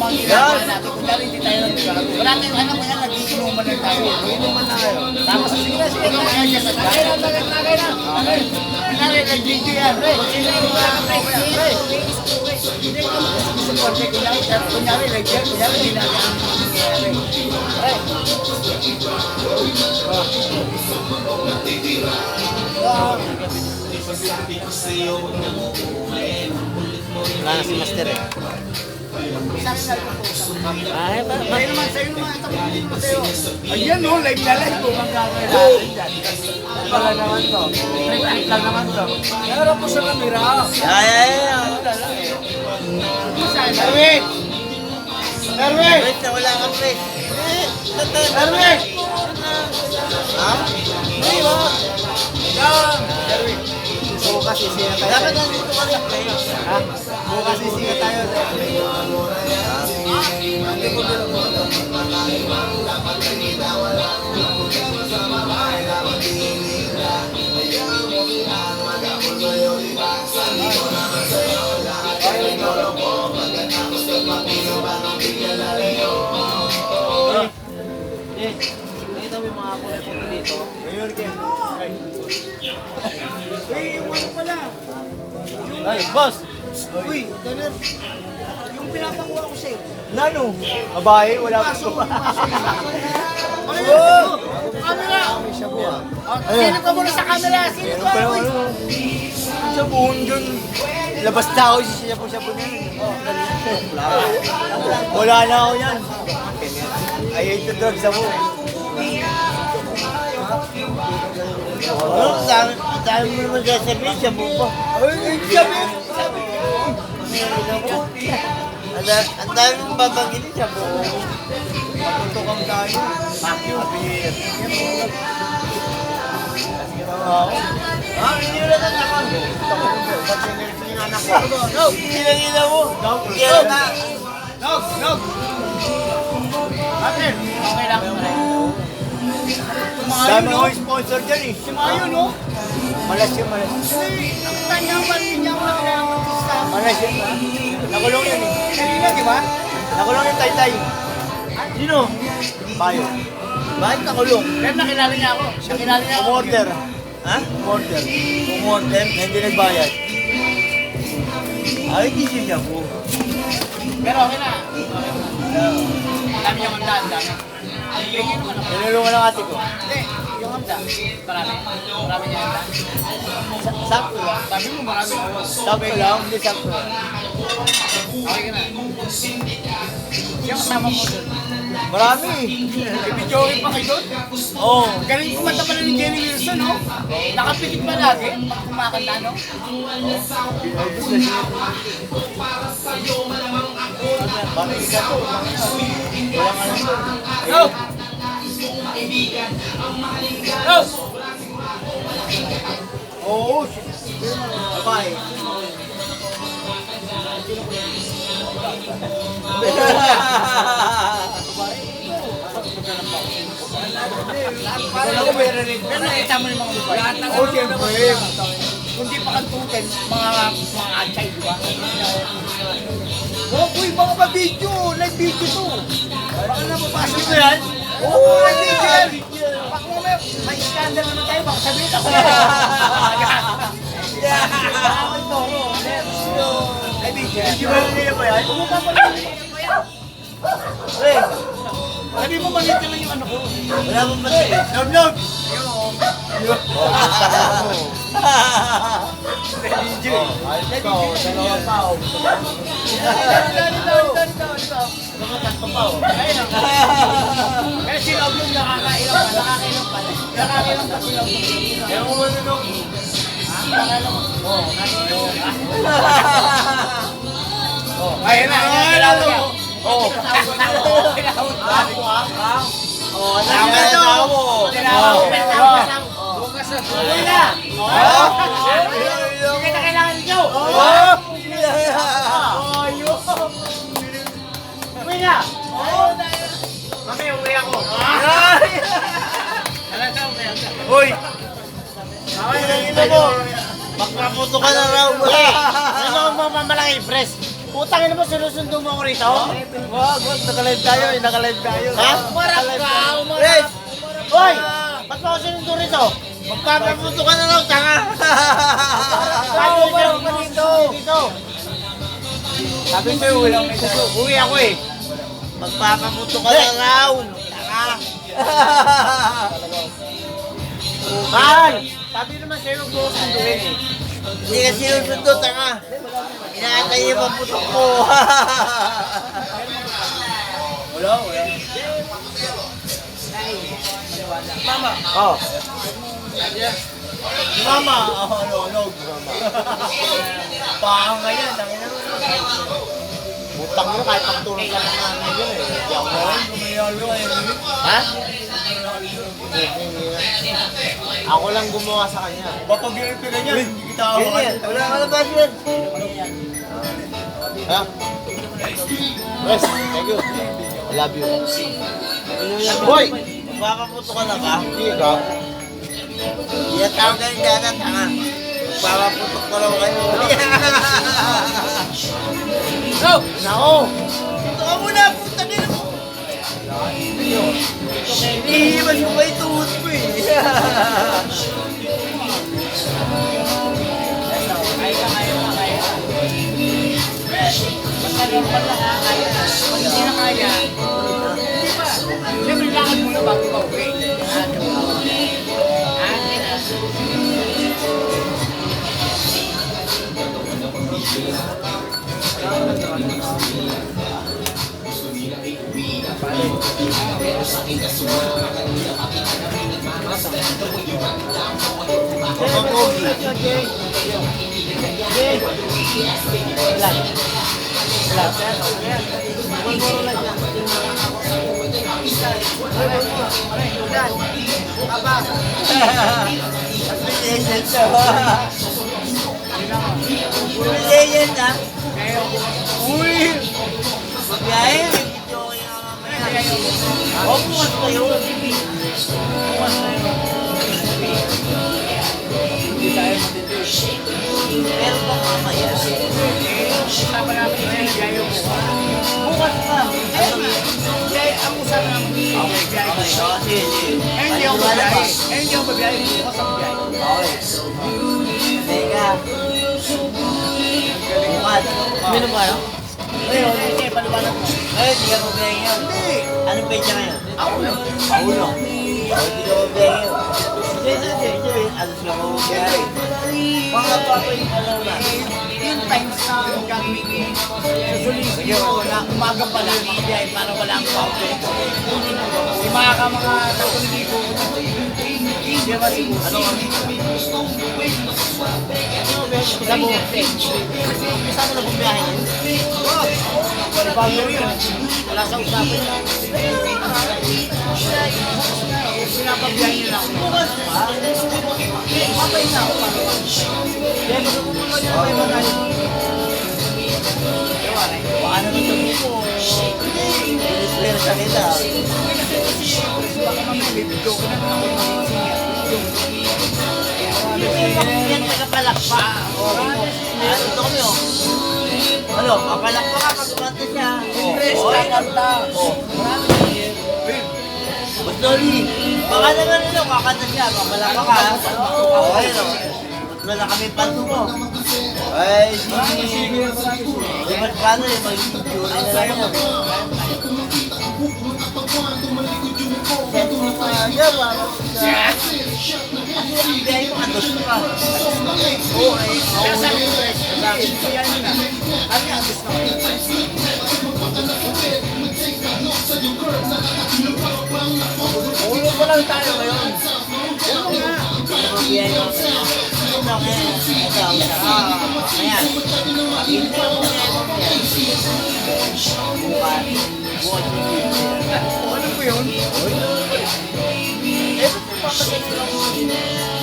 ang ginagawa natin. Kung dahil hindi tayo nagkakaroon. Wala tayong alam mo yan, nag-inuman lang tayo. Inuman na kayo. Tapos sige na, sige na. Tagay na, tagay na. Kunyari, nag-video yan. Sino yung mga kapre? Hindi ka makasuporte. Kunyari, nag-video. Kunyari, hindi natin ang nangyayari. Wala na si Master eh. Ay, Sa'yo naman, sa'yo naman. Ito sa'yo. Ayan o, live na live. Kung ang gagawin natin dyan. Wala naman to. Live lang naman to. Meron po sa kamera. Ay. Erwin! Erwin! Wait, wala ka pre. Erwin! Ha? Ay, wala. Erwin! Bukas sisiya tayo. Dapat nandito ka rin pre. Ha? Bukas sisiya tayo. Nakita mo yung mga kulay po dito? Ngayon, Ken. Yung ano pala? Ay, boss! Uy, Tanner. Yung pinapakuha ko sa'yo. Nano? Babae, wala pa Pasok siya. mo, pasok mo. Ano? Camera! Silip ka muna sa camera. Silip ka, uy. Sa buhon dun. Labas na ako, sisiya-po na yun. Wala na ako yan. I hate the drugs ako. Ano? Dami mo naman sasabihin, siya mo pa. Ay, sabi. Ang dami mong babanginin siya mo. Patutukang tayo. Apir. Hindi mo lang ako. Ba't sinirsin yung anak ko? No! Sinangina mo! No! No! Atin, okay lang. Dami ko sponsor dyan eh. Si Mayo, no? Malas yun, malas. Ang tanyaman niya ako nakilala ng artista. Malas yun. Nakulong yun eh. Kanina, di ba? Nakulong yung taytay. Sino? Bayo. Bakit nakulong? Pero nakilala niya ako. Nakilala niya ako. Umorder. Ha? Umorder. Umorder na hindi nagbayad. Ay, di siya po. Pero okay na. Ang dami niyang handa, ang dami. Ganyan naman ako. Tinulungan ng ate ko. Hindi, yung handa. Marami. Marami niya handa. Sakto lang. Sabi mo, marami ako. Sakto lang. Hindi sakto lang. Okay ka na. Siya kasama mo doon. Marami. Ibidyoin pa kayo doon? Oo. Galing kumanta pala ni Jenny Wilson, no? Nakapikit pa lagi pag kumakanta, no? Bakit ka to? Wala nga lang. Go! Go! Oo. Bye. Ako meron rin. Pero nakita mo yung mga lupa. Oo, siyempre. Kung di pa kantutin, mga atsay, di ba? Oh, uy, mga pa-video! Live video to! Baka napapasok mo yan? Oo, live video yan! Baka mamaya, may scandal naman tayo, baka sabihin ako yan. Live video yan. Di ba nila ba yan? Kung mapapanood mo yan. Hey! Sabi mo, maliit ka lang yung ano ko. Wala mong mati. Nob! Video. Kaya sinabi yung nakakailang pa, nakakailang pa. Nakakailang pa sila. Ewan mo na nung. Ayun na, kilala niya. Oo. Oh, Tama na ako. Bukas na. Uwi na. Hindi na kailangan niyo. Uwi na. Mami, uwi ako. Uy! Ina mo! Makraputo ka na raw. Ano ang mamamalaki, press? Putang ina mo, sinusundo mo ako rito? Wag, nakalive tayo, nakalive tayo. Ha? Umarap ka, Hey! umarap. Hoy! Ba't mo ako sinundo rito? Magpapaputo ka na lang, tanga! Umarap ka dito. Sabi ko, uwi ako eh. Magpapaputo ka na raw. Tanga! Mahal! Sabi naman sa'yo, huwag mo ako sunduin eh. Hindi ka sinusundo, tanga. Inaatay yung maputok ko. Wala. Mama. Oh. Mama. Oh, no, mama. Baka nga yan, tangina mo. Butang mo kahit pagtulong ka ng nanay yun eh. Hindi ako naman. Ha? Ako lang gumawa sa kanya. Kapag yung pinanya, hindi kita Ganyan. Wala ka na ba yun? Ha? Yes, thank you. I love you. Boy! Magpapaputo ka na ba? Hindi ka. Hindi at ako ganyan dyan, tanga. Magpapaputok ka lang kayo. Go! Nako! Ito ka muna, puta ka na mo! Iiwan mo ba yung tuhod ko eh? Basta normal lang ha, kaya na. Pag hindi na kaya, hindi pa. Siyempre, lakad muna bago ka uwi. Legend ah! Uy! Magbiyahe, video ko yung mamaya. O, bukas kayo. Bukas kayo. Meron ba mamaya? Usapan namin ngayon, gayo mo. Bukas pa. Ayun nga. Kaya ang usapan namin. Okay, gayo mo. Sige. Eh, hindi ako babiyahe. Eh, hindi ako babiyahe. Bukas ako babiyahe. Okay. Teka. Bukas. Minum ka, no? Ngayon, hindi, paliwanag mo. Ngayon, hindi ka mabiyahe ngayon. Hindi. Anong pecha ngayon? Ako lang. Paulo. Hindi ka mabiyahe ngayon. Hindi. Alas ka mabiyahe. Mga papa yung alam na. Yung times na gagawin ko, susulisin ko na umaga pa lang makabiyahe para wala ang pauwi. Yung mga tatulili ko, hindi ba siguro? Ano kami? Sabi mo, isa mo na bumiyahe yun? Bago yun. Wala sa usapan yun. Pinapabiyahe nyo lang. Bukas pa. Mabay na ako. Kaya magkakumulo niya tayo na tayo. Baka naman sabi ko, clear sa nila. Baka mamaya may video ko na ako Yan, nagkapalakpa. Ito kami, oh. Ano, papalakpa ka pag kumanta siya. Bustoli, baka naman ano, kakanta siya, papalakpa ka. Okay, no? Ba't na kami panto mo? Ay, sige. Di ba't paano eh, mag-video na lang yan. Set mo ka siya, Biyahe mo, andos ka. Oo, eh. Pero sabi ko, kaya nyo na. Ano yung gusto ko? Ulo ko lang tayo ngayon. Ulo nga. Ano ba biyahe mo? Ito, ngayon. Ito, ayan. Pag-intro mo na ito, yan. Bukas yung video. Ano po yun? Ito, papasay ko lang.